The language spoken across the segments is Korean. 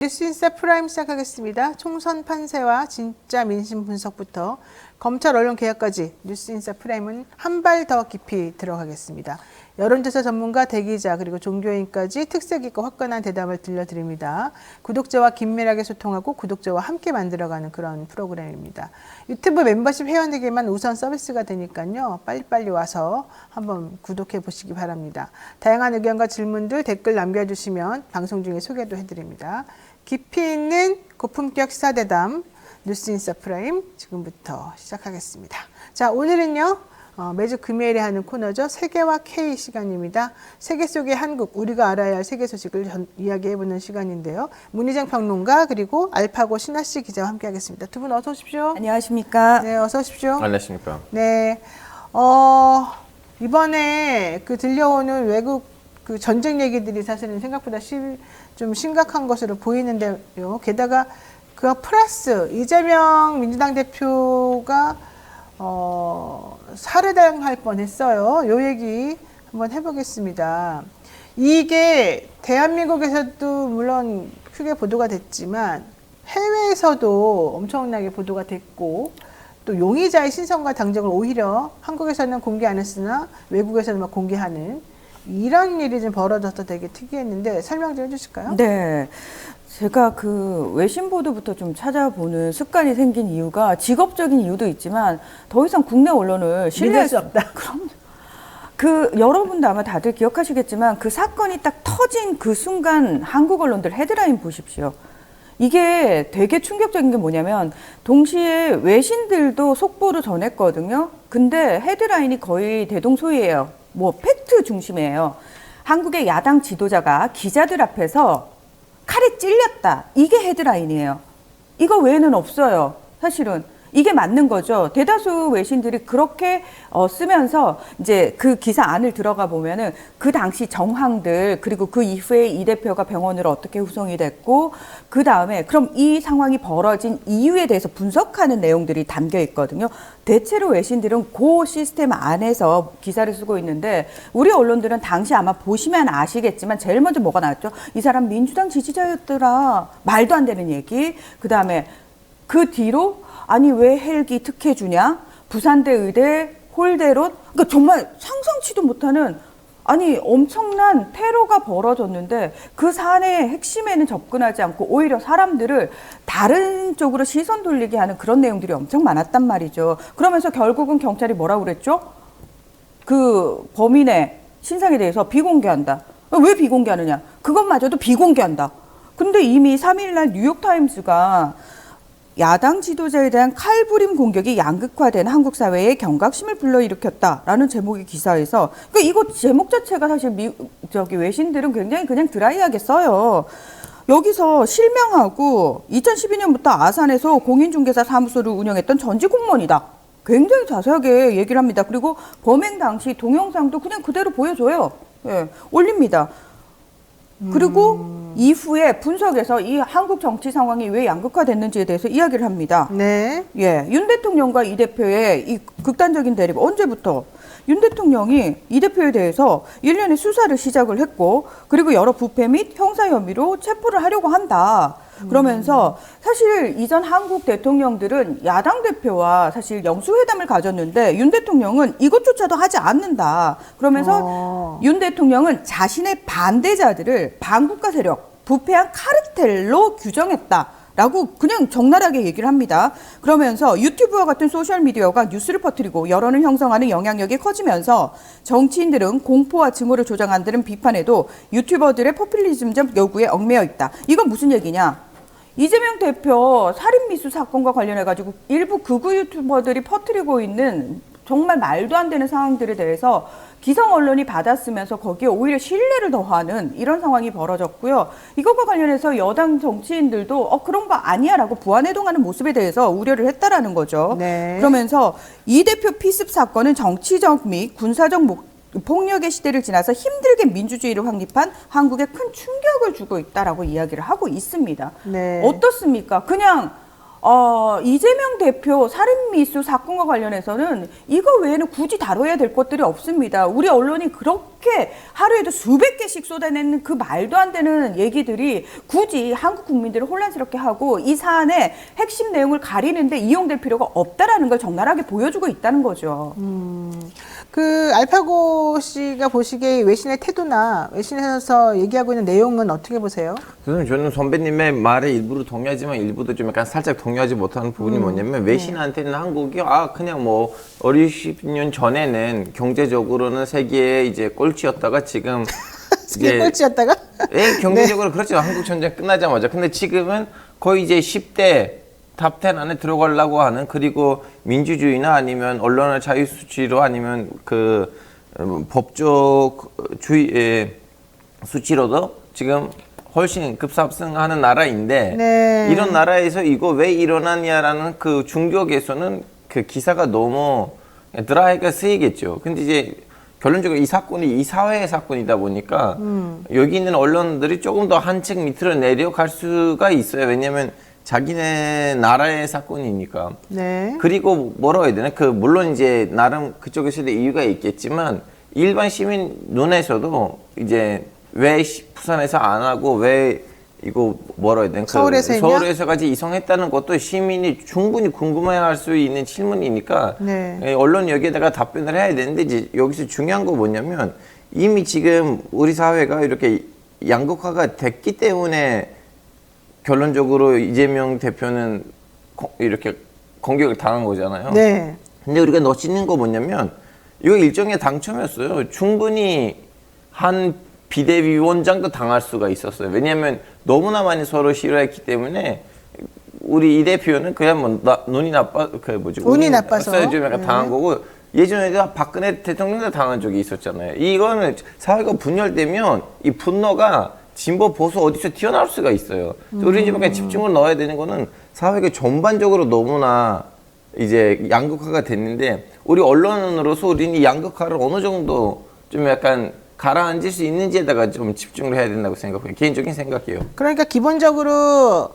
뉴스인사 프라임 시작하겠습니다. 총선 판세와 진짜 민심 분석부터 검찰 언론 개혁까지 뉴스인사 프라임은 한 발 더 깊이 들어가겠습니다. 여론조사 전문가 대기자 그리고 종교인까지 특색 있고 화끈한 대담을 들려드립니다. 구독자와 긴밀하게 소통하고 구독자와 함께 만들어가는 그런 프로그램입니다. 유튜브 멤버십 회원에게만 우선 서비스가 되니까요. 빨리빨리 와서 한번 구독해 보시기 바랍니다. 다양한 의견과 질문들 댓글 남겨주시면 방송 중에 소개도 해드립니다. 깊이 있는 고품격 시사대담 뉴스인사 프라임 지금부터 시작하겠습니다. 자, 오늘은요. 매주 금요일에 하는 코너죠. 세계와 K 시간입니다. 세계 속의 한국, 우리가 알아야 할 세계 소식을 이야기해보는 시간인데요. 문희정 평론가 그리고 알파고 신하씨 기자와 함께하겠습니다. 두 분 어서 오십시오. 안녕하십니까. 네, 어서 오십시오. 안녕하십니까. 네, 이번에 들려오는 외국 전쟁 얘기들이 사실은 생각보다 좀 심각한 것으로 보이는데요. 게다가 그와 플러스 이재명 민주당 대표가 살해당할 뻔했어요. 요 얘기 한번 해보겠습니다. 이게 대한민국에서도 물론 크게 보도가 됐지만 해외에서도 엄청나게 보도가 됐고 또 용의자의 신성과 당적을 오히려 한국에서는 공개 안 했으나 외국에서는 막 공개하는 이런 일이 좀 벌어져서 되게 특이했는데 설명 좀 해주실까요? 네. 제가 그 외신 보도부터 좀 찾아보는 습관이 생긴 이유가 직업적인 이유도 있지만 더 이상 국내 언론을 신뢰할 수 없다. 그럼 여러분도 아마 다들 기억하시겠지만 그 사건이 딱 터진 그 순간 한국 언론들 헤드라인 보십시오. 이게 되게 충격적인 게 뭐냐면 동시에 외신들도 속보를 전했거든요. 근데 헤드라인이 거의 대동소이해요. 뭐 팩트 중심이에요. 한국의 야당 지도자가 기자들 앞에서 칼에 찔렸다. 이게 헤드라인이에요. 이거 외에는 없어요. 사실은. 이게 맞는 거죠. 대다수 외신들이 그렇게 쓰면서 이제 그 기사 안을 들어가 보면은 그 당시 정황들 그리고 그 이후에 이 대표가 병원으로 어떻게 후송이 됐고 그 다음에 그럼 이 상황이 벌어진 이유에 대해서 분석하는 내용들이 담겨 있거든요. 대체로 외신들은 그 시스템 안에서 기사를 쓰고 있는데 우리 언론들은 당시 아마 보시면 아시겠지만 제일 먼저 뭐가 나왔죠? 이 사람 민주당 지지자였더라. 말도 안 되는 얘기. 그 다음에 그 뒤로 아니 왜 헬기 특혜 주냐? 부산대 의대 홀대론? 그러니까 정말 상상치도 못하는 아니 엄청난 테러가 벌어졌는데 그 사안의 핵심에는 접근하지 않고 오히려 사람들을 다른 쪽으로 시선 돌리게 하는 그런 내용들이 엄청 많았단 말이죠. 그러면서 결국은 경찰이 뭐라고 그랬죠? 그 범인의 신상에 대해서 비공개한다. 왜 비공개하느냐? 그것마저도 비공개한다. 근데 이미 3일날 뉴욕타임스가 야당 지도자에 대한 칼부림 공격이 양극화된 한국 사회의 경각심을 불러일으켰다라는 제목의 기사에서 그러니까 이거 제목 자체가 사실 외신들은 굉장히 그냥 드라이하게 써요. 여기서 실명하고 2012년부터 아산에서 공인중개사 사무소를 운영했던 전직 공무원이다. 굉장히 자세하게 얘기를 합니다. 그리고 범행 당시 동영상도 그냥 그대로 보여줘요. 예, 올립니다. 그리고 이후에 분석에서 이 한국 정치 상황이 왜 양극화됐는지에 대해서 이야기를 합니다. 네. 예, 윤 대통령과 이 대표의 이 극단적인 대립 언제부터? 윤 대통령이 이 대표에 대해서 일련의 수사를 시작을 했고 그리고 여러 부패 및 형사 혐의로 체포를 하려고 한다. 그러면서 사실 이전 한국 대통령들은 야당 대표와 사실 영수회담을 가졌는데 윤 대통령은 이것조차도 하지 않는다. 그러면서 윤 대통령은 자신의 반대자들을 반국가 세력, 부패한 카르텔로 규정했다. 라고 그냥 적나라하게 얘기를 합니다. 그러면서 유튜브와 같은 소셜미디어가 뉴스를 퍼뜨리고 여론을 형성하는 영향력이 커지면서 정치인들은 공포와 증오를 조장한다는 비판에도 유튜버들의 포퓰리즘적 요구에 얽매여 있다. 이건 무슨 얘기냐? 이재명 대표 살인미수 사건과 관련해가지고 일부 극우 유튜버들이 퍼뜨리고 있는 정말 말도 안 되는 상황들에 대해서 기성 언론이 받았으면서 거기에 오히려 신뢰를 더하는 이런 상황이 벌어졌고요. 이것과 관련해서 여당 정치인들도 그런 거 아니야 라고 부안해동하는 모습에 대해서 우려를 했다라는 거죠. 네. 그러면서 이 대표 피습 사건은 정치적 및 군사적 폭력의 시대를 지나서 힘들게 민주주의를 확립한 한국에 큰 충격을 주고 있다라고 이야기를 하고 있습니다. 네. 어떻습니까? 그냥 이재명 대표 살인미수 사건과 관련해서는 이거 외에는 굳이 다뤄야 될 것들이 없습니다. 우리 언론이 그렇게 하루에도 수백 개씩 쏟아내는 그 말도 안 되는 얘기들이 굳이 한국 국민들을 혼란스럽게 하고 이 사안의 핵심 내용을 가리는데 이용될 필요가 없다라는 걸 적나라하게 보여주고 있다는 거죠. 그 알파고 씨가 보시기에 외신의 태도나 외신에서 얘기하고 있는 내용은 어떻게 보세요? 저는 선배님의 말에 일부러 동의하지만 일부도 좀 약간 살짝 동의하지 못하는 부분이 뭐냐면 외신한테는 한국이 그냥 뭐 20년 전에는 경제적으로는 세계의 이제 꼴찌였다가 지금 이제 꼴찌였다가? 경제적으로 그렇죠. 한국 전쟁 끝나자마자. 근데 지금은 거의 이제 10대 탑10 안에 들어가려고 하는, 그리고 민주주의나 아니면 언론의 자유 수치로 아니면 그 법적 주의 수치로도 지금 훨씬 급상승하는 나라인데 네. 이런 나라에서 이거 왜 일어났냐라는 그 충격에서는 그 기사가 너무 드라이가 쓰이겠죠. 근데 이제 결론적으로 이 사건이 이 사회의 사건이다 보니까 여기 있는 언론들이 조금 더 한층 밑으로 내려갈 수가 있어요. 왜냐하면 자기네 나라의 사건이니까. 네. 그리고 뭐라고 해야 되나? 물론 이제 나름 그쪽에서도 이유가 있겠지만 일반 시민 눈에서도 이제 왜 부산에서 안 하고 왜 이거 뭐라고 해야 되나? 서울에서까지 이송했다는 것도 시민이 충분히 궁금해할 수 있는 질문이니까 네. 언론 여기에다가 답변을 해야 되는데 이제 여기서 중요한 거 뭐냐면 이미 지금 우리 사회가 이렇게 양극화가 됐기 때문에 결론적으로 이재명 대표는 이렇게 공격을 당한 거잖아요. 네. 근데 우리가 놓치는 거 뭐냐면 이거 일종의 당첨이었어요. 충분히 한 비대위원장도 당할 수가 있었어요. 왜냐하면 너무나 많이 서로 싫어했기 때문에 우리 이 대표는 그냥 뭐 눈이 운이 나빠서 좀 약간 당한 거고, 예전에도 박근혜 대통령도 당한 적이 있었잖아요. 이거는 사회가 분열되면 이 분노가 진보 보수 어디서 튀어나올 수가 있어요. 우리 집에 집중을 넣어야 되는 거는 사회가 전반적으로 너무나 이제 양극화가 됐는데 우리 언론으로서 우리는 이 양극화를 어느 정도 좀 약간 가라앉을 수 있는지에다가 좀 집중을 해야 된다고 생각해요. 개인적인 생각이에요. 그러니까 기본적으로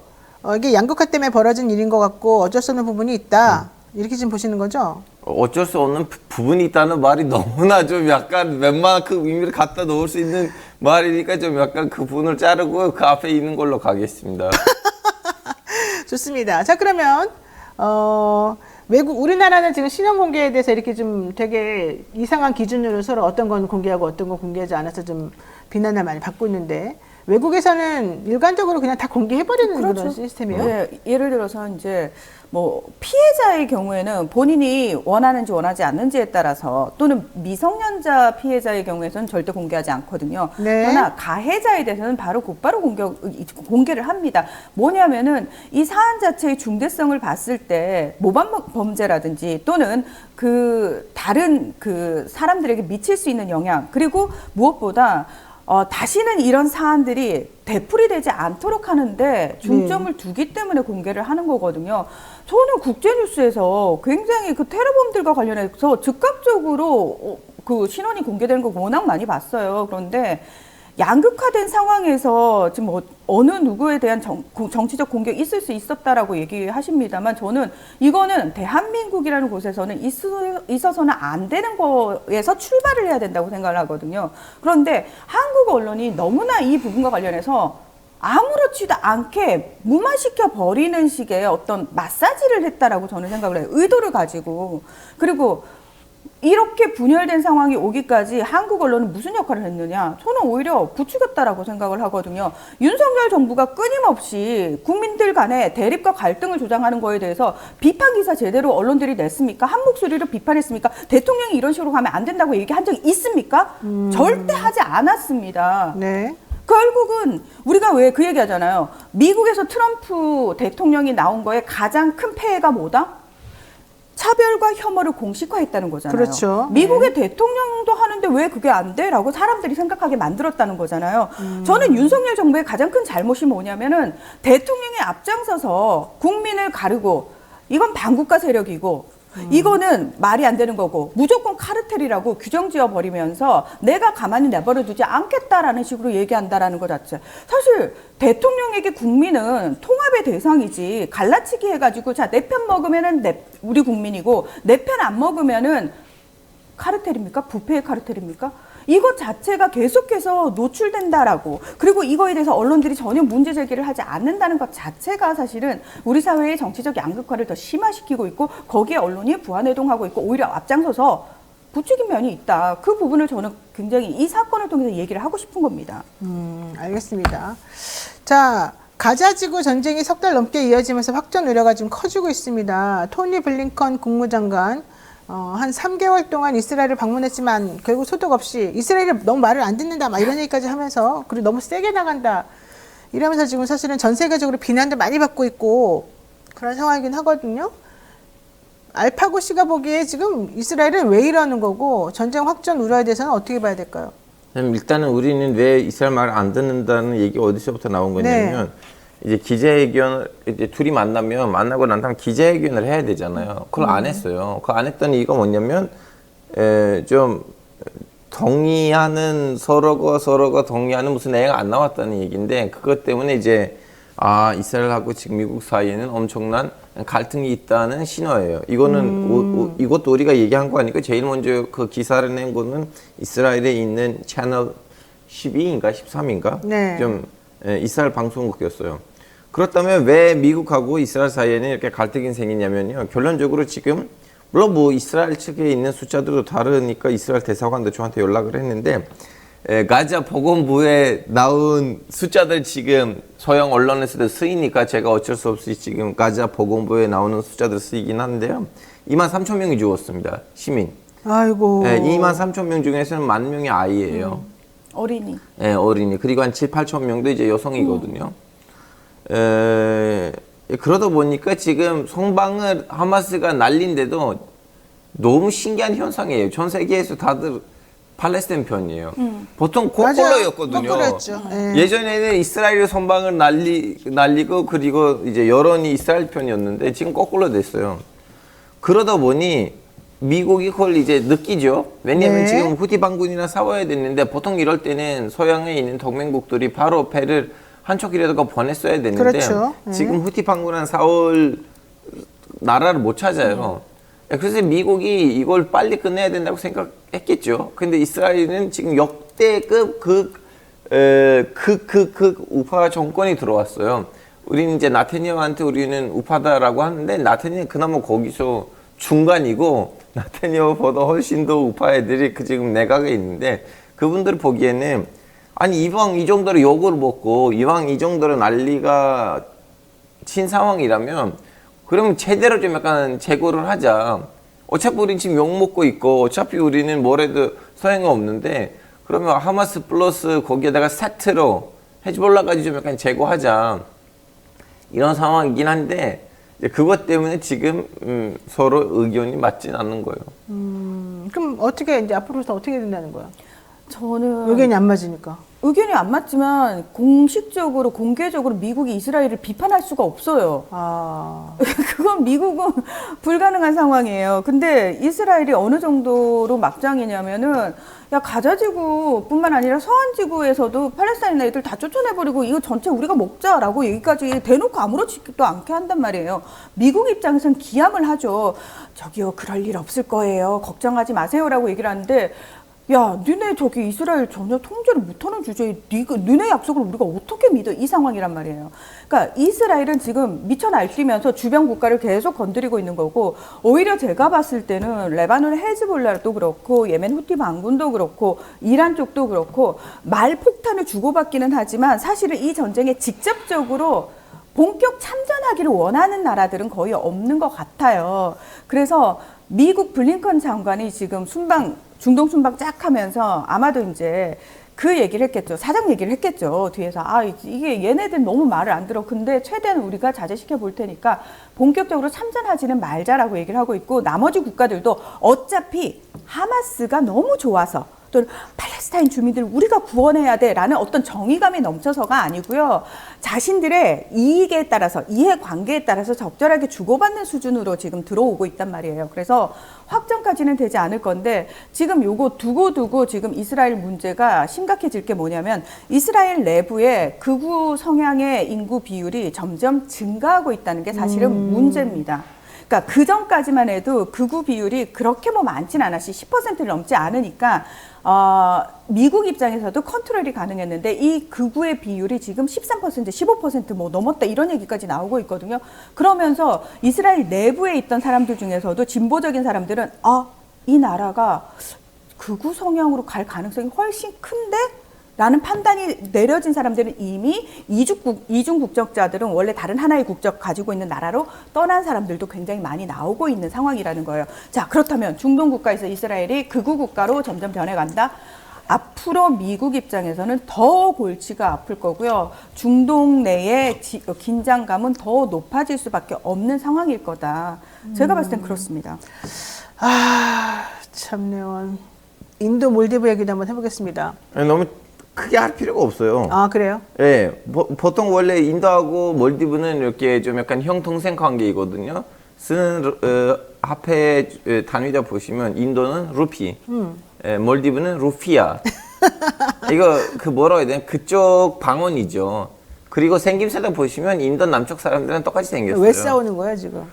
이게 양극화 때문에 벌어진 일인 것 같고 어쩔 수 없는 부분이 있다. 이렇게 지금 보시는 거죠? 어쩔 수 없는 부분이 있다는 말이 너무나 좀 약간 웬만큼 의미를 갖다 놓을 수 있는 말이니까 좀 약간 그 부분을 자르고 그 앞에 있는 걸로 가겠습니다. 좋습니다. 자, 그러면 우리나라는 지금 신원 공개에 대해서 이렇게 좀 되게 이상한 기준으로 서로 어떤 건 공개하고 어떤 건 공개하지 않아서 좀 비난을 많이 받고 있는데, 외국에서는 일관적으로 그냥 다 공개해버리는 그렇죠. 그런 시스템이에요. 네, 예를 들어서 이제 뭐 피해자의 경우에는 본인이 원하는지 원하지 않는지에 따라서, 또는 미성년자 피해자의 경우에서는 절대 공개하지 않거든요. 네. 그러나 가해자에 대해서는 바로 곧바로 공개를 합니다. 뭐냐면은 이 사안 자체의 중대성을 봤을 때 모반 범죄라든지 또는 그 다른 그 사람들에게 미칠 수 있는 영향, 그리고 무엇보다 다시는 이런 사안들이 되풀이되지 않도록 하는데 중점을 두기 때문에 공개를 하는 거거든요. 저는 국제뉴스에서 굉장히 그 테러범들과 관련해서 즉각적으로 그 신원이 공개되는 거 워낙 많이 봤어요. 그런데 양극화된 상황에서 지금 어느 누구에 대한 정치적 공격이 있을 수 있었다라고 얘기하십니다만, 저는 이거는 대한민국이라는 곳에서는 있어서는 안 되는 거에서 출발을 해야 된다고 생각을 하거든요. 그런데 한국 언론이 너무나 이 부분과 관련해서 아무렇지도 않게 무마시켜 버리는 식의 어떤 마사지를 했다라고 저는 생각을 해요. 의도를 가지고. 그리고 이렇게 분열된 상황이 오기까지 한국 언론은 무슨 역할을 했느냐? 저는 오히려 부추겼다라고 생각을 하거든요. 윤석열 정부가 끊임없이 국민들 간의 대립과 갈등을 조장하는 거에 대해서 비판 기사 제대로 언론들이 냈습니까? 한 목소리로 비판했습니까? 대통령이 이런 식으로 가면 안 된다고 얘기한 적이 있습니까? 절대 하지 않았습니다. 네. 결국은 우리가 왜 그 얘기 하잖아요. 미국에서 트럼프 대통령이 나온 거에 가장 큰 폐해가 뭐다? 차별과 혐오를 공식화했다는 거잖아요. 그렇죠. 미국의 대통령도 하는데 왜 그게 안 돼? 라고 사람들이 생각하게 만들었다는 거잖아요. 저는 윤석열 정부의 가장 큰 잘못이 뭐냐면은 대통령이 앞장서서 국민을 가르고 이건 반국가 세력이고 이거는 말이 안 되는 거고 무조건 카르텔이라고 규정 지어버리면서 내가 가만히 내버려두지 않겠다라는 식으로 얘기한다라는 것 자체. 사실 대통령에게 국민은 통합의 대상이지 갈라치기 해가지고 자, 내 편 먹으면은 우리 국민이고 내 편 안 먹으면은 카르텔입니까? 부패의 카르텔입니까? 이것 자체가 계속해서 노출된다라고, 그리고 이거에 대해서 언론들이 전혀 문제 제기를 하지 않는다는 것 자체가 사실은 우리 사회의 정치적 양극화를 더 심화시키고 있고 거기에 언론이 부안해동하고 있고 오히려 앞장서서 부추긴 면이 있다. 그 부분을 저는 굉장히 이 사건을 통해서 얘기를 하고 싶은 겁니다. 알겠습니다. 자, 가자지구 전쟁이 석 달 넘게 이어지면서 확전 우려가 지금 커지고 있습니다. 토니 블링컨 국무장관 한 3개월 동안 이스라엘을 방문했지만 결국 소득 없이 이스라엘이 너무 말을 안 듣는다 막 이런 얘기까지 하면서 그리고 너무 세게 나간다 이러면서 지금 사실은 전 세계적으로 비난도 많이 받고 있고 그런 상황이긴 하거든요. 알파고 씨가 보기에 지금 이스라엘은 왜 이러는 거고 전쟁 확전 우려에 대해서는 어떻게 봐야 될까요? 일단은 우리는 왜 이스라엘 말을 안 듣는다는 얘기 어디서부터 나온 거냐면 이제 기자회견을 이제 둘이 만나고 난 다음 기자회견을 해야 되잖아요. 그걸 안 했어요. 그걸 안 했던 이유가 뭐냐면 좀 동의하는 서로가 동의하는 무슨 내용이 안 나왔다는 얘기인데 그것 때문에 이제 이스라엘하고 지금 미국 사이에는 엄청난 갈등이 있다는 신호예요. 이거는 이것도 우리가 얘기한 거 아니고 제일 먼저 그 기사를 낸 거는 이스라엘에 있는 채널 12인가 13인가 네. 좀 이스라엘 방송국이었어요. 그렇다면 왜 미국하고 이스라엘 사이에는 이렇게 갈등이 생기냐면요. 결론적으로 지금 물론 뭐 이스라엘 측에 있는 숫자들도 다르니까 이스라엘 대사관도 저한테 연락을 했는데 가자 보건부에 나온 숫자들 지금 서양 언론에서도 쓰이니까 제가 어쩔 수 없이 지금 가자 보건부에 나오는 숫자들 쓰이긴 한데요. 23,000명이 죽었습니다. 시민. 아이고. 23,000명 중에서는 10,000명이 아이예요. 어린이. 네, 어린이. 그리고 한 7,000~8,000명도 이제 여성이거든요. 그러다 보니까 지금 성방을 하마스가 날린데도 너무 신기한 현상이에요. 전 세계에서 다들 팔레스타인 편이에요. 보통 거꾸로였거든요. 거꾸로였죠. 예전에는 이스라엘 성방을 날리고 그리고 이제 여론이 이스라엘 편이었는데 지금 거꾸로 됐어요. 그러다 보니 미국이 그걸 이제 느끼죠. 왜냐하면 지금 후티 반군이랑 싸워야 됐는데 보통 이럴 때는 서양에 있는 동맹국들이 바로 배를 한쪽이라도 보냈어야 됐는데 그렇죠. 지금 후티 반군이랑 싸울 나라를 못 찾아요. 그래서 미국이 이걸 빨리 끝내야 된다고 생각했겠죠. 근데 이스라엘은 지금 역대급 우파 정권이 들어왔어요. 우리는 이제 나타냐후한테 우리는 우파다라고 하는데 나타냐후 그나마 거기서 중간이고 나타냐후보다 훨씬 더 우파 애들이 지금 내각에 있는데 그분들 보기에는 아니 이왕 이 정도로 욕을 먹고 이왕 이 정도로 난리가 친 상황이라면 그러면 제대로 좀 약간 재고를 하자. 어차피 우린 지금 욕 먹고 있고 어차피 우리는 뭐래도 소용이 없는데 그러면 하마스 플러스 거기에다가 세트로 헤즈볼라까지 좀 약간 재고하자. 이런 상황이긴 한데 그것 때문에 지금 서로 의견이 맞진 않는 거예요. 그럼 어떻게 이제 앞으로서 어떻게 된다는 거야? 저는 의견이 안 맞으니까. 의견이 안 맞지만 공식적으로 공개적으로 미국이 이스라엘을 비판할 수가 없어요. 그건 미국은 불가능한 상황이에요. 근데 이스라엘이 어느 정도로 막장이냐면은 야 가자지구뿐만 아니라 서한지구에서도 팔레스타인 애들 다 쫓아내버리고 이거 전체 우리가 먹자라고 얘기까지 대놓고 아무렇지도 않게 한단 말이에요. 미국 입장에서는 기함을 하죠. 저기요 그럴 일 없을 거예요. 걱정하지 마세요라고 얘기를 하는데 야, 니네 저기 이스라엘 전혀 통제를 못하는 주제에 니네 약속을 우리가 어떻게 믿어? 이 상황이란 말이에요. 그러니까 이스라엘은 지금 미쳐 날뛰면서 주변 국가를 계속 건드리고 있는 거고 오히려 제가 봤을 때는 레바논 헤즈볼라도 그렇고 예멘 후티 반군도 그렇고 이란 쪽도 그렇고 말폭탄을 주고받기는 하지만 사실은 이 전쟁에 직접적으로 본격 참전하기를 원하는 나라들은 거의 없는 것 같아요. 그래서 미국 블링컨 장관이 지금 중동 순방 쫙 하면서 아마도 이제 그 얘기를 했겠죠. 사장 얘기를 했겠죠. 뒤에서 이게 얘네들 너무 말을 안 들어. 근데 최대한 우리가 자제시켜 볼 테니까 본격적으로 참전하지는 말자라고 얘기를 하고 있고 나머지 국가들도 어차피 하마스가 너무 좋아서 또는 팔레스타인 주민들 우리가 구원해야 돼라는 어떤 정의감이 넘쳐서가 아니고요. 자신들의 이익에 따라서 이해관계에 따라서 적절하게 주고받는 수준으로 지금 들어오고 있단 말이에요. 그래서 확정까지는 되지 않을 건데 지금 요거 두고 지금 이스라엘 문제가 심각해질 게 뭐냐면 이스라엘 내부에 극우 성향의 인구 비율이 점점 증가하고 있다는 게 사실은 문제입니다. 그러니까 그 전까지만 해도 극우 비율이 그렇게 뭐 많진 않았지 10%를 넘지 않으니까 미국 입장에서도 컨트롤이 가능했는데 이 극우의 비율이 지금 13%, 15%뭐 넘었다 이런 얘기까지 나오고 있거든요. 그러면서 이스라엘 내부에 있던 사람들 중에서도 진보적인 사람들은 이 나라가 극우 성향으로 갈 가능성이 훨씬 큰데? 라는 판단이 내려진 사람들은 이미 이중 국적자들은 원래 다른 하나의 국적 가지고 있는 나라로 떠난 사람들도 굉장히 많이 나오고 있는 상황이라는 거예요. 자, 그렇다면 중동 국가에서 이스라엘이 극우 국가로 점점 변해간다. 앞으로 미국 입장에서는 더 골치가 아플 거고요. 중동 내의 긴장감은 더 높아질 수밖에 없는 상황일 거다. 제가 봤을 땐 그렇습니다. 참네요. 인도 몰디브 얘기도 한번 해보겠습니다. 너무 크게 할 필요가 없어요. 그래요? 예, 보통 원래 인도하고 몰디브는 이렇게 좀 약간 형 동생 관계이거든요. 쓰는 화폐 단위다 보시면 인도는 루피, 몰디브는 루피아. 이거 뭐라고 해야 되나? 그쪽 방언이죠. 그리고 생김새도 보시면 인도 남쪽 사람들은 똑같이 생겼어요. 왜 싸우는 거야 지금?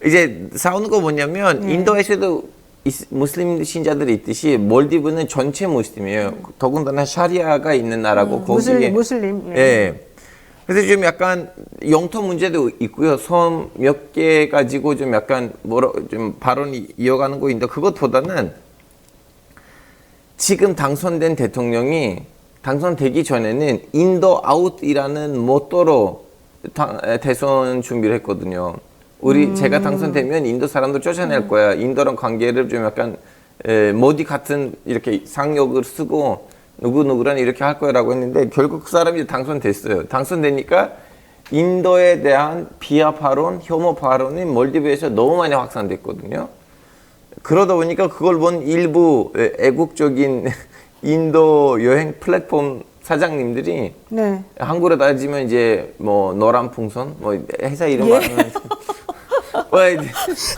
이제 싸우는 거 뭐냐면 인도에서도 무슬림 신자들이 있듯이 몰디브는 전체 무슬림이에요. 더군다나 샤리아가 있는 나라고 거기에 무슬림. 예. 그래서 좀 약간 영토 문제도 있고요. 섬 몇 개 가지고 좀 약간 좀 발언이 이어가는 거 있는데 그것보다는 지금 당선된 대통령이 당선되기 전에는 인도 아웃이라는 모토로 대선 준비를 했거든요. 제가 당선되면 인도 사람들 쫓아낼 거야. 인도랑 관계를 좀 약간 모디 같은 이렇게 상욕을 쓰고 누구랑 이렇게 할 거라고 했는데 결국 그 사람이 당선됐어요. 당선되니까 인도에 대한 비하 발언, 혐오 발언이 몰디브에서 너무 많이 확산됐거든요. 그러다 보니까 그걸 본 일부 애국적인 인도 여행 플랫폼 사장님들이 한국으로 따지면 이제 뭐 노란 풍선, 뭐 회사 이름 말하면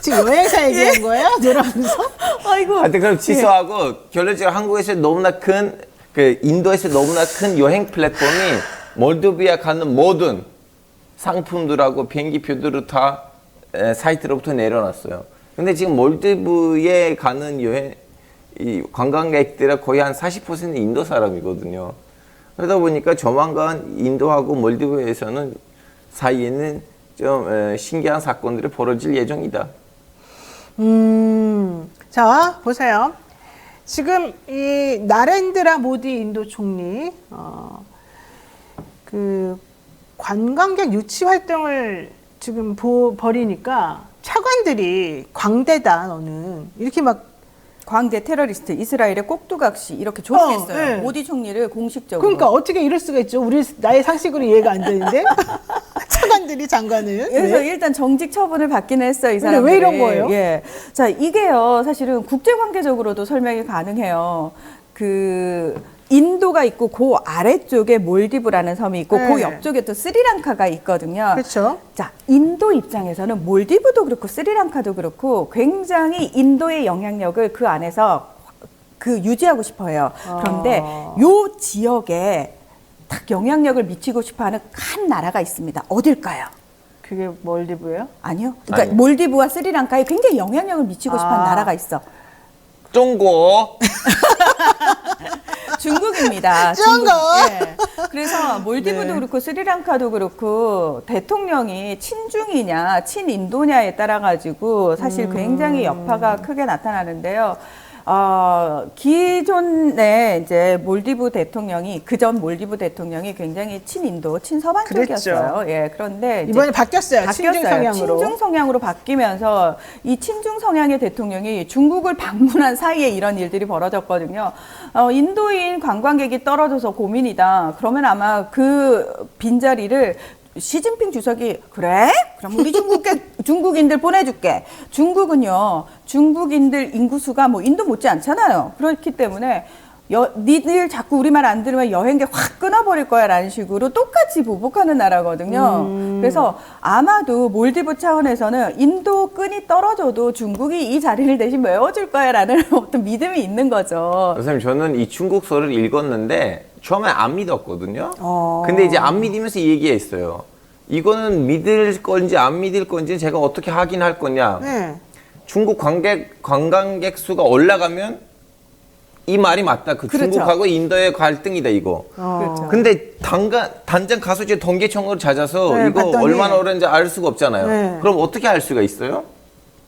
지금 여행사 얘기한 거예요? 노라면서? 아이고. 하여튼 그럼 취소하고 결론적으로 한국에서 너무나 큰 인도에서 너무나 큰 여행 플랫폼이 몰도비아 가는 모든 상품들하고 비행기표들을 다 사이트로부터 내려놨어요. 근데 지금 몰디브에 가는 이 관광객들의 거의 한 40%는 인도 사람이거든요. 그러다 보니까 조만간 인도하고 몰디브에서는 사이에는 좀 신기한 사건들이 벌어질 예정이다. 자, 보세요. 지금 이 나렌드라 모디 인도 총리 그 관광객 유치 활동을 지금 벌이니까 차관들이 광대다 너는 이렇게 막 광대 테러리스트 이스라엘의 꼭두각시 이렇게 조롱했어요. 모디 총리를 공식적으로. 그러니까 어떻게 이럴 수가 있죠? 나의 상식으로 이해가 안 되는데 차관들이 장관을. 그래서 일단 정직 처분을 받기는 했어요. 이 사람들이. 왜 이런 거예요? 예. 자, 이게요. 사실은 국제관계적으로도 설명이 가능해요. 인도가 있고 그 아래쪽에 몰디브라는 섬이 있고 그 옆쪽에 또 스리랑카가 있거든요. 그렇죠. 자, 인도 입장에서는 몰디브도 그렇고 스리랑카도 그렇고 굉장히 인도의 영향력을 그 안에서 유지하고 싶어 해요. 그런데 요 지역에 딱 영향력을 미치고 싶어 하는 한 나라가 있습니다. 어딜까요? 그게 몰디브예요? 아니요. 그러니까 몰디브와 스리랑카에 굉장히 영향력을 미치고 싶어 하는 나라가 있어. 중국. 중국입니다. 중국. 예. 그래서 몰디브도 그렇고 스리랑카도 그렇고 대통령이 친중이냐 친인도냐에 따라 가지고 사실 굉장히 여파가 크게 나타나는데요. 기존에 이제 몰디브 대통령이 그전 몰디브 대통령이 굉장히 친인도, 친서방적이었어요. 예, 그런데 이번에 바뀌었어요. 친중 성향으로. 친중 성향으로 바뀌면서 이 친중 성향의 대통령이 중국을 방문한 사이에 이런 일들이 벌어졌거든요. 인도인 관광객이 떨어져서 고민이다. 그러면 아마 그 빈자리를 시진핑 주석이 그래? 그럼 우리 중국인들 보내줄게. 중국은요, 중국인들 인구수가 뭐 인도 못지 않잖아요. 그렇기 때문에 니들 자꾸 우리 말 안 들으면 여행객 확 끊어버릴 거야라는 식으로 똑같이 보복하는 나라거든요. 그래서 아마도 몰디브 차원에서는 인도 끈이 떨어져도 중국이 이 자리를 대신 메워줄 거야라는 어떤 믿음이 있는 거죠. 선생님, 저는 이 중국서를 읽었는데 처음에 안 믿었거든요. 근데 이제 안 믿으면서 얘기했어요. 이거는 믿을 건지 안 믿을 건지 제가 어떻게 확인할 거냐. 네. 중국 관광객 수가 올라가면 이 말이 맞다. 그 그렇죠. 중국하고 인도의 갈등이다, 이거. 그렇죠. 근데 당장 가서 이제 통계청을 찾아서 네, 이거 봤더니. 얼마나 오르는지 알 수가 없잖아요. 네. 그럼 어떻게 알 수가 있어요?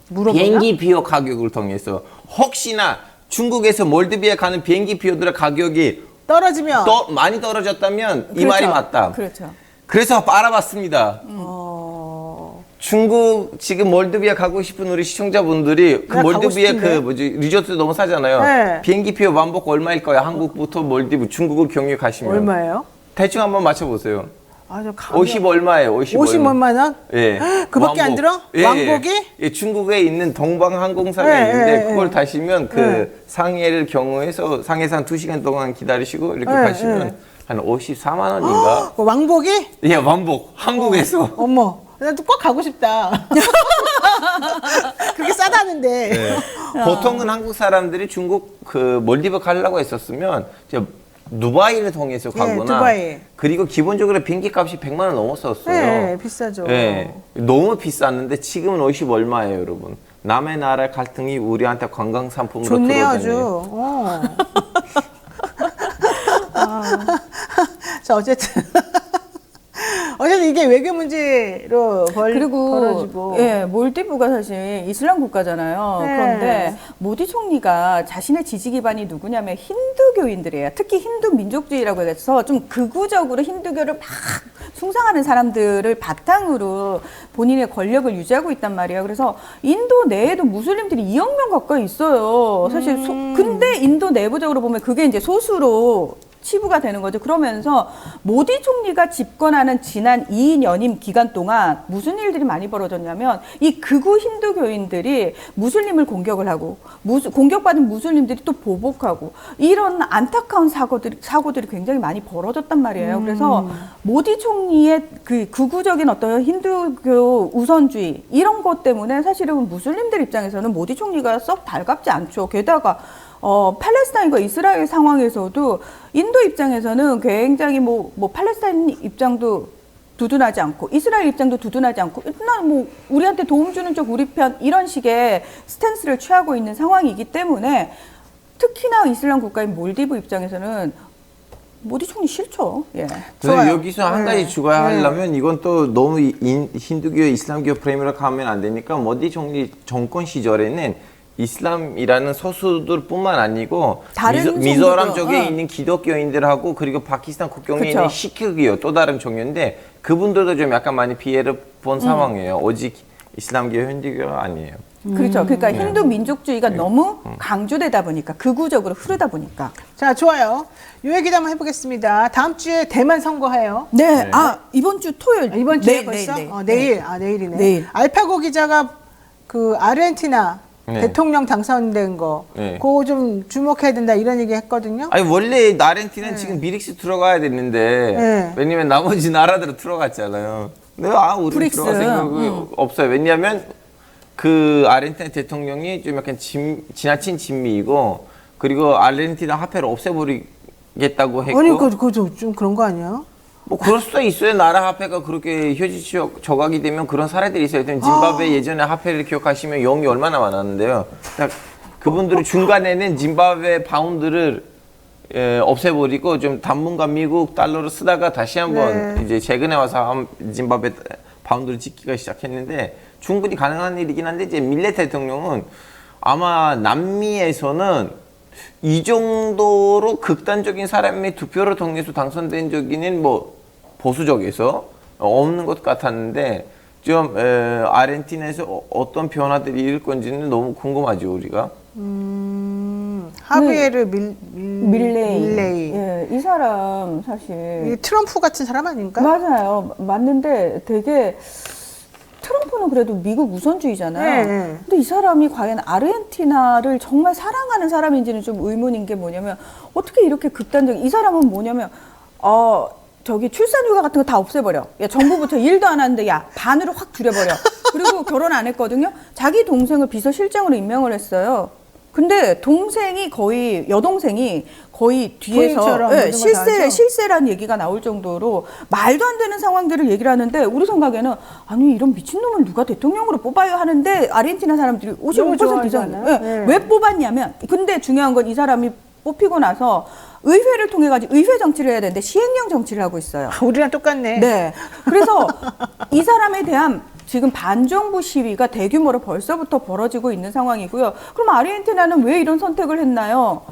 물어보나? 비행기 비용 가격을 통해서 혹시나 중국에서 몰디브에 가는 비행기 비용들의 가격이 떨어지면 많이 떨어졌다면 이 그렇죠. 말이 맞다. 그렇죠. 그래서 알아봤습니다. 중국 지금 몰디브에 가고 싶은 우리 시청자분들이 그 나 가고 몰디브에 싶은데. 그 뭐지 리조트 너무 싸잖아요. 네. 비행기표 왕복 얼마일 거야? 한국부터 몰디브, 중국을 경유 가시면 얼마예요? 대충 한번 맞춰보세요. 아, 저 감이 50 얼마예요? 50만 원? 예. 그밖에 안 들어? 왕복이? 예, 중국에 있는 동방항공사가 예, 있는데 예, 그걸 예. 타시면 그 예. 상해를 경유해서 상해에서 한 2시간 동안 기다리시고 이렇게 예, 가시면 예. 한 54만 원인가? 그 왕복이? 예, 왕복. 한국에서. 어머, 나도 꼭 가고 싶다. 그렇게 싸다는데. 네. 보통은 한국 사람들이 중국 그 몰디브 가려고 했었으면 이제 두바이를 통해서 가거나 두바이. 그리고 기본적으로 비행기 값이 100만 원 넘었었어요. 네, 비싸죠. 예, 너무 비쌌는데 지금은 50 얼마예요, 여러분? 남의 나라 갈등이 우리한테 관광 상품으로 좋네요, 아주. 들어오다니. 자, 어쨌든. 어쨌든 이게 외교 문제로 그리고 벌어지고. 예, 몰디브가 사실 이슬람 국가잖아요. 네. 그런데 모디 총리가 자신의 지지 기반이 누구냐면 힌두교인들이에요. 특히 힌두 민족주의라고 해서 좀 극우적으로 힌두교를 막 숭상하는 사람들을 바탕으로 본인의 권력을 유지하고 있단 말이에요. 그래서 인도 내에도 무슬림들이 2억 명 가까이 있어요. 사실 근데 인도 내부적으로 보면 그게 이제 소수로 치부가 되는 거죠. 그러면서 모디 총리가 집권하는 지난 2인 연임 기간 동안 무슨 일들이 많이 벌어졌냐면 이 극우 힌두교인들이 무슬림을 공격을 하고 공격받은 무슬림들이 또 보복하고 이런 안타까운 사고들이 굉장히 많이 벌어졌단 말이에요. 그래서 모디 총리의 그 극우적인 어떤 힌두교 우선주의 이런 것 때문에 사실은 무슬림들 입장에서는 모디 총리가 썩 달갑지 않죠. 게다가 팔레스타인과 이스라엘 상황에서도 인도 입장에서는 굉장히 뭐 팔레스타인 입장도 두둔하지 않고 이스라엘 입장도 두둔하지 않고 일단 뭐 우리한테 도움 주는 쪽 우리 편 이런 식의 스탠스를 취하고 있는 상황이기 때문에 특히나 이슬람 국가인 몰디브 입장에서는 모디 총리 싫죠. 예. 근데 여기서 한 가지 네. 추가하려면 이건 또 너무 힌두교, 이슬람교 프레임으로 가면 안 되니까 모디 총리 정권 시절에는 이슬람이라는 소수들뿐만 아니고 다른 미조람 종교도, 쪽에 있는 기독교인들하고 그리고 파키스탄 국경에 그쵸. 있는 시크교 또 다른 종교인데 그분들도 좀 약간 많이 피해를 본 상황이에요. 오직 이슬람교, 힌두교가 아니에요. 그렇죠. 그러니까 힌두 민족주의가 너무 강조되다 보니까 극우적으로 흐르다 보니까. 자, 좋아요. 요 얘기도 한번 해보겠습니다. 다음 주에 대만 선거해요. 네. 아, 이번 주 토요일. 이번 주에 네, 벌써? 네, 네. 내일. 아, 내일이네. 내일. 알파고 기자가 그 아르헨티나 네. 대통령 당선된 거, 네. 그거 좀 주목해야 된다 이런 얘기 했거든요. 아니 원래 아르헨티나는 지금 미릭스 들어가야 되는데 네. 왜냐면 나머지 나라들은 들어갔잖아요. 근데 우리 브릭스. 들어갈 생각이 없어요. 왜냐하면 그 아르헨티나 대통령이 좀 약간 지나친 친미이고 그리고 아르헨티나 화폐를 없애버리겠다고 했고. 아니, 그거 좀 그런 거 아니야? 뭐 그럴 수도 있어요. 나라 화폐가 그렇게 효지 저각이 되면 그런 사례들이 있어요. 짐바브웨 예전에 화폐를 기억하시면 0이 얼마나 많았는데요. 그분들이 중간에는 짐바브웨 파운드를 없애버리고 좀 당분간 미국 달러를 쓰다가 다시 한번 이제 최근에 와서 짐바브웨 파운드를 짓기가 시작했는데 충분히 가능한 일이긴 한데 이제 밀레 대통령은 아마 남미에서는 이 정도로 극단적인 사람의 투표를 통해서 당선된 적이는 뭐 보수적에서 없는 것 같았는데 좀 아르헨티나에서 어떤 변화들이 일 건지는 너무 궁금하죠 우리가. 하비에르 밀레이. 예, 이 사람 사실 이 트럼프 같은 사람 아닌가? 맞아요. 맞는데 되게 트럼프는 트럼프는 그래도 미국 우선주의잖아요. 네. 근데 이 사람이 과연 아르헨티나를 정말 사랑하는 사람인지는 좀 의문인 게 뭐냐면 어떻게 이렇게 극단적? 이 사람은 뭐냐면 저기 출산휴가 같은 거 다 없애버려. 야, 정부부터 일도 안 하는데 야 반으로 확 줄여버려. 그리고 결혼 안 했거든요. 자기 동생을 비서실장으로 임명을 했어요. 근데 동생이 거의 여동생이 거의 뒤에서 부인처럼 모든 걸다 하죠? 실세란 얘기가 나올 정도로 말도 안 되는 상황들을 얘기를 하는데 우리 생각에는 아니 이런 미친놈을 누가 대통령으로 뽑아요 하는데 아르헨티나 사람들이 55% 이상 좋아하잖아요. 네. 왜 뽑았냐면 근데 중요한 건 이 사람이 뽑히고 나서 의회를 통해 가지고 의회 정치를 해야 되는데 시행령 정치를 하고 있어요. 우리랑 똑같네. 네. 그래서 이 사람에 대한 지금 반정부 시위가 대규모로 벌써부터 벌어지고 있는 상황이고요. 그럼 아르헨티나는 왜 이런 선택을 했나요?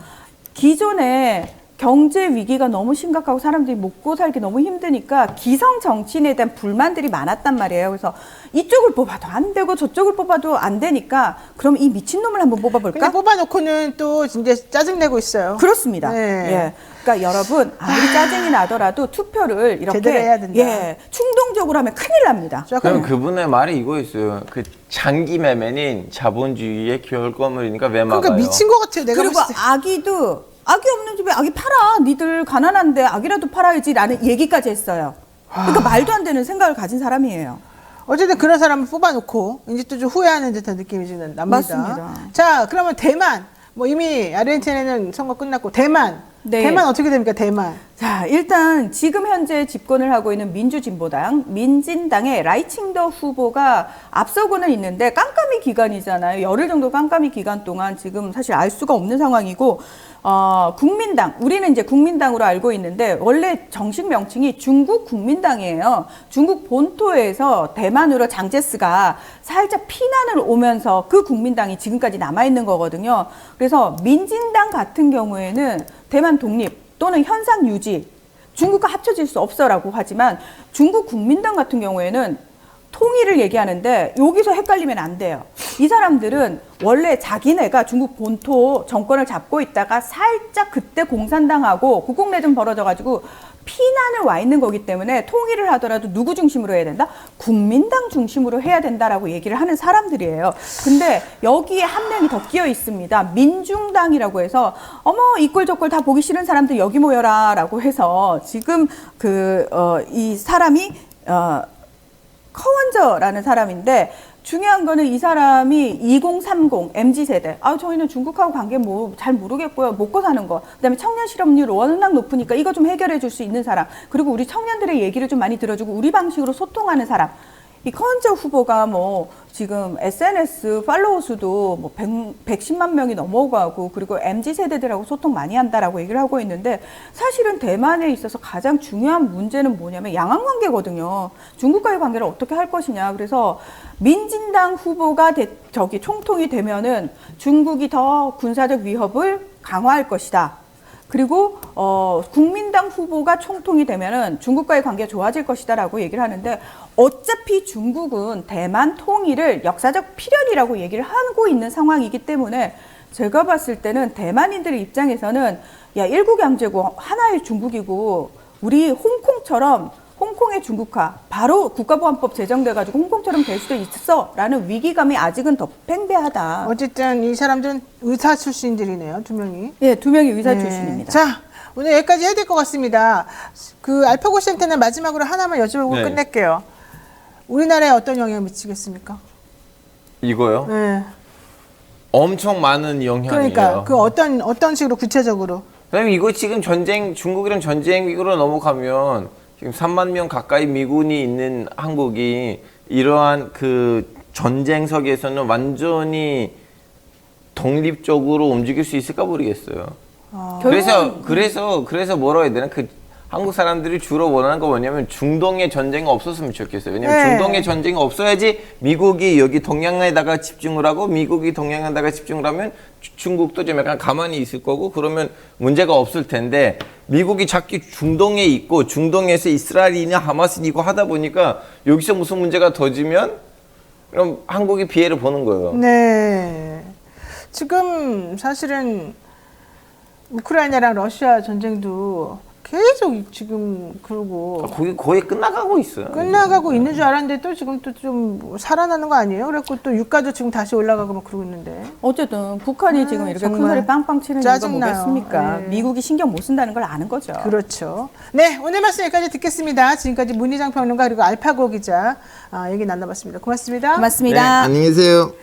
기존에 경제 위기가 너무 심각하고 사람들이 먹고 살기 너무 힘드니까 기성 정치인에 대한 불만들이 많았단 말이에요. 그래서 이쪽을 뽑아도 안 되고 저쪽을 뽑아도 안 되니까 그럼 이 미친놈을 한번 뽑아볼까? 근데 뽑아놓고는 또 이제 짜증내고 있어요. 그렇습니다. 네. 예. 그러니까 여러분 아무리 짜증이 나더라도 투표를 이렇게 제대로 해야 된다. 예, 충동적으로 하면 큰일 납니다. 그럼 그분의 말이 이거였어요. 그 장기 매매는 자본주의의 결과물이니까 왜 막아요? 그러니까 미친 것 같아요. 내가 그리고 봤을 때. 아기 없는 집에 아기 팔아. 니들 가난한데 아기라도 팔아야지라는 얘기까지 했어요. 그러니까 말도 안 되는 생각을 가진 사람이에요. 어쨌든 그런 사람을 뽑아놓고 이제 또 좀 후회하는 듯한 느낌이 좀 납니다. 맞습니다. 자, 그러면 대만. 뭐 이미 아르헨티나는 선거 끝났고 대만. 네. 대만 어떻게 됩니까? 대만. 자, 일단 지금 현재 집권을 하고 있는 민주진보당, 민진당의 라이칭더 후보가 앞서고는 있는데 깜깜이 기간이잖아요. 열흘 정도 깜깜이 기간 동안 지금 사실 알 수가 없는 상황이고 국민당, 우리는 이제 국민당으로 알고 있는데 원래 정식 명칭이 중국 국민당이에요. 중국 본토에서 대만으로 장제스가 살짝 피난을 오면서 그 국민당이 지금까지 남아있는 거거든요. 그래서 민진당 같은 경우에는 대만 독립 또는 현상 유지, 중국과 합쳐질 수 없어라고 하지만 중국 국민당 같은 경우에는 통일을 얘기하는데 여기서 헷갈리면 안 돼요. 이 사람들은 원래 자기네가 중국 본토 정권을 잡고 있다가 살짝 그때 공산당하고 국공내전 벌어져가지고 피난을 와 있는 거기 때문에 통일을 하더라도 누구 중심으로 해야 된다? 국민당 중심으로 해야 된다라고 얘기를 하는 사람들이에요. 근데 여기에 한 명이 더 끼어 있습니다. 민중당이라고 해서 어머 이꼴 저꼴 다 보기 싫은 사람들 여기 모여라라고 해서 지금 이 사람이 커먼저라는 사람인데 중요한 거는 이 사람이 2030 MZ세대. 저희는 중국하고 관계 잘 모르겠고요. 먹고 사는 거. 그다음에 청년 실업률 워낙 높으니까 이거 좀 해결해 줄 수 있는 사람. 그리고 우리 청년들의 얘기를 좀 많이 들어주고 우리 방식으로 소통하는 사람. 이 커먼저 후보가 지금 SNS 팔로워 수도 110만 명이 넘어가고 그리고 MZ 세대들하고 소통 많이 한다라고 얘기를 하고 있는데 사실은 대만에 있어서 가장 중요한 문제는 뭐냐면 양안 관계거든요. 중국과의 관계를 어떻게 할 것이냐. 그래서 민진당 후보가 총통이 되면은 중국이 더 군사적 위협을 강화할 것이다. 그리고 국민당 후보가 총통이 되면은 중국과의 관계가 좋아질 것이다라고 얘기를 하는데 어차피 중국은 대만 통일을 역사적 필연이라고 얘기를 하고 있는 상황이기 때문에 제가 봤을 때는 대만인들의 입장에서는 야 일국양제고 하나의 중국이고 우리 홍콩처럼 홍콩의 중국화 바로 국가보안법 제정돼가지고 홍콩처럼 될 수도 있어라는 위기감이 아직은 더 팽배하다. 어쨌든 이 사람들은 의사 출신들이네요. 두 명이. 네, 두 명이 의사 출신입니다. 자, 오늘 여기까지 해야 될 것 같습니다. 그 알파고 씨한테는 마지막으로 하나만 여쭤보고 네. 끝낼게요. 우리나라에 어떤 영향을 미치겠습니까? 이거요? 네. 엄청 많은 영향이에요. 그러니까 그 어떤 식으로 구체적으로? 그다음에 이거 지금 중국이랑 전쟁 위기로 넘어가면 지금 3만 명 가까이 미군이 있는 한국이 이러한 그 전쟁석에서는 완전히 독립적으로 움직일 수 있을까 모르겠어요. 그래서 뭐라고 해야 되나? 그 한국 사람들이 주로 원하는 거 뭐냐면 중동의 전쟁이 없었으면 좋겠어요. 왜냐면 네. 중동의 전쟁이 없어야지 미국이 여기 동양에다가 집중을 하고 미국이 동양에다가 집중을 하면 중국도 좀 약간 가만히 있을 거고 그러면 문제가 없을 텐데 미국이 자꾸 중동에 있고 중동에서 이스라엘이냐 하마스이고 하다 보니까 여기서 무슨 문제가 터지면 그럼 한국이 피해를 보는 거예요. 네. 지금 사실은 우크라이나랑 러시아 전쟁도 계속 지금 그러고 거의 끝나가고 있어요. 끝나가고 있는 줄 알았는데 또 지금 또 좀 살아나는 거 아니에요? 그래갖고 또 유가도 지금 다시 올라가고 막 그러고 있는데. 어쨌든 북한이 지금 이렇게 큰 정말 소리 빵빵 치는 이유가 짜증나요. 뭐겠습니까? 네. 미국이 신경 못 쓴다는 걸 아는 거죠. 그렇죠. 네, 오늘 말씀 여기까지 듣겠습니다. 지금까지 문희장 평론가 그리고 알파고 기자 얘기 나눠봤습니다. 고맙습니다. 고맙습니다. 안녕히 계세요.